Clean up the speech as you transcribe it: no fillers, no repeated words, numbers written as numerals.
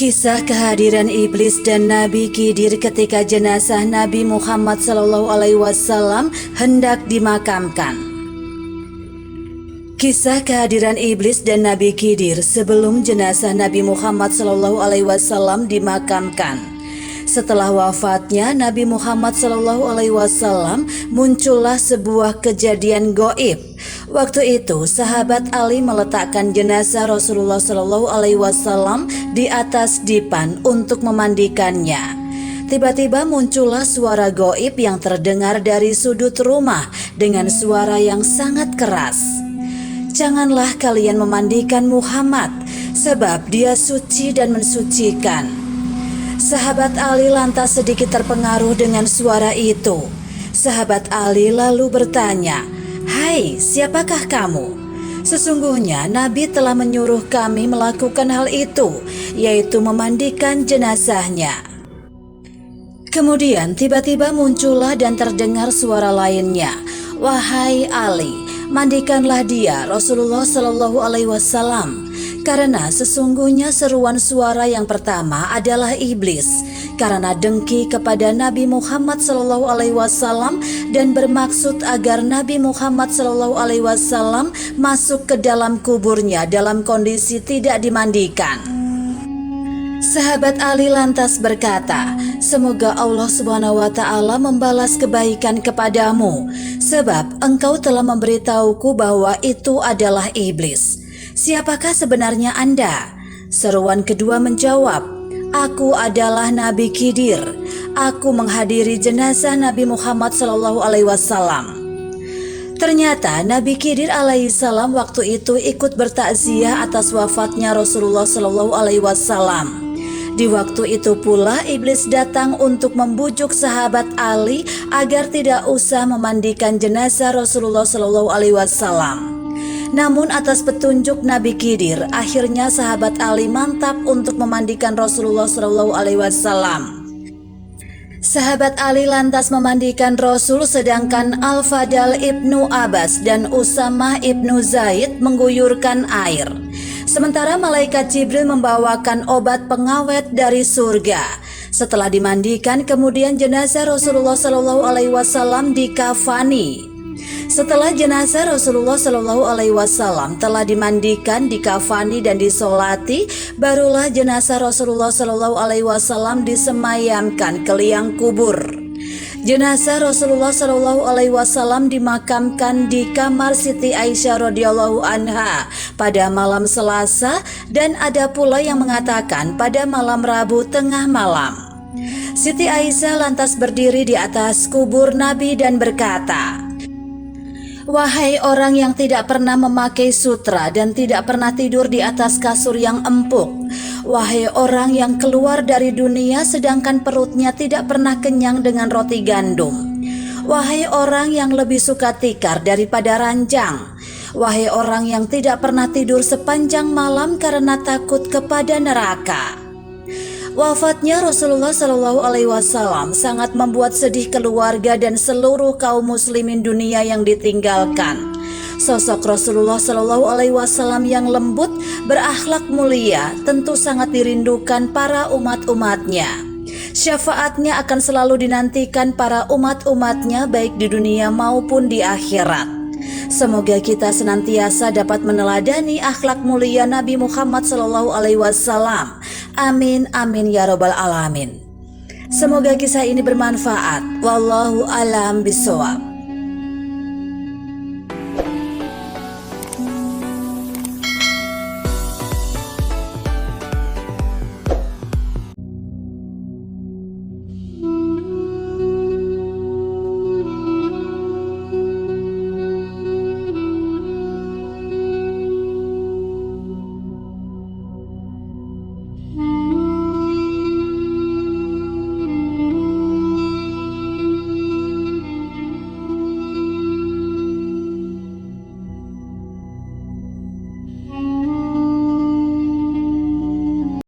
Kisah kehadiran iblis dan Nabi Khidir ketika jenazah Nabi Muhammad SAW hendak dimakamkan. Kisah kehadiran iblis dan Nabi Khidir sebelum jenazah Nabi Muhammad SAW dimakamkan. Setelah wafatnya Nabi Muhammad SAW, muncullah sebuah kejadian gaib. Waktu itu sahabat Ali meletakkan jenazah Rasulullah SAW di atas dipan untuk memandikannya. Tiba-tiba muncullah suara gaib yang terdengar dari sudut rumah dengan suara yang sangat keras. "Janganlah kalian memandikan Muhammad, sebab dia suci dan mensucikan." Sahabat Ali lantas sedikit terpengaruh dengan suara itu. Sahabat Ali lalu bertanya, "Hai, siapakah kamu?" "Sesungguhnya Nabi telah menyuruh kami melakukan hal itu, yaitu memandikan jenazahnya." Kemudian tiba-tiba muncullah dan terdengar suara lainnya, "Wahai Ali, mandikanlah dia, Rasulullah SAW. Karena sesungguhnya seruan suara yang pertama adalah iblis, karena dengki kepada Nabi Muhammad SAW dan bermaksud agar Nabi Muhammad SAW masuk ke dalam kuburnya dalam kondisi tidak dimandikan." Sahabat Ali lantas berkata, "Semoga Allah SWT membalas kebaikan kepadamu, sebab engkau telah memberitahuku bahwa itu adalah iblis. Siapakah sebenarnya Anda?" Seruan kedua menjawab, "Aku adalah Nabi Khidir. Aku menghadiri jenazah Nabi Muhammad SAW." Ternyata Nabi Khidir alaihissalam waktu itu ikut bertakziah atas wafatnya Rasulullah SAW. Di waktu itu pula iblis datang untuk membujuk sahabat Ali agar tidak usah memandikan jenazah Rasulullah SAW. Namun atas petunjuk Nabi Khidir, akhirnya sahabat Ali mantap untuk memandikan Rasulullah SAW. Sahabat Ali lantas memandikan Rasul, sedangkan Al-Fadl ibnu Abbas dan Usamah ibnu Zaid mengguyurkan air. Sementara malaikat Jibril membawakan obat pengawet dari surga. Setelah dimandikan, kemudian jenazah Rasulullah SAW dikafani. Setelah jenazah Rasulullah SAW telah dimandikan, dikafani dan disolati, barulah jenazah Rasulullah SAW disemayamkan ke liang kubur. Jenazah Rasulullah SAW dimakamkan di kamar Siti Aisyah radhiyallahu anha pada malam Selasa, dan ada pula yang mengatakan pada malam Rabu tengah malam. Siti Aisyah lantas berdiri di atas kubur Nabi dan berkata, "Wahai orang yang tidak pernah memakai sutra dan tidak pernah tidur di atas kasur yang empuk, wahai orang yang keluar dari dunia sedangkan perutnya tidak pernah kenyang dengan roti gandum, wahai orang yang lebih suka tikar daripada ranjang, wahai orang yang tidak pernah tidur sepanjang malam karena takut kepada neraka." Wafatnya Rasulullah SAW sangat membuat sedih keluarga dan seluruh kaum muslimin dunia yang ditinggalkan. Sosok Rasulullah SAW yang lembut, berakhlak mulia, tentu sangat dirindukan para umat-umatnya. Syafaatnya akan selalu dinantikan para umat-umatnya baik di dunia maupun di akhirat. Semoga kita senantiasa dapat meneladani akhlak mulia Nabi Muhammad SAW. Amin, amin ya robbal alamin. Semoga kisah ini bermanfaat. Wallahu a'lam bishawab.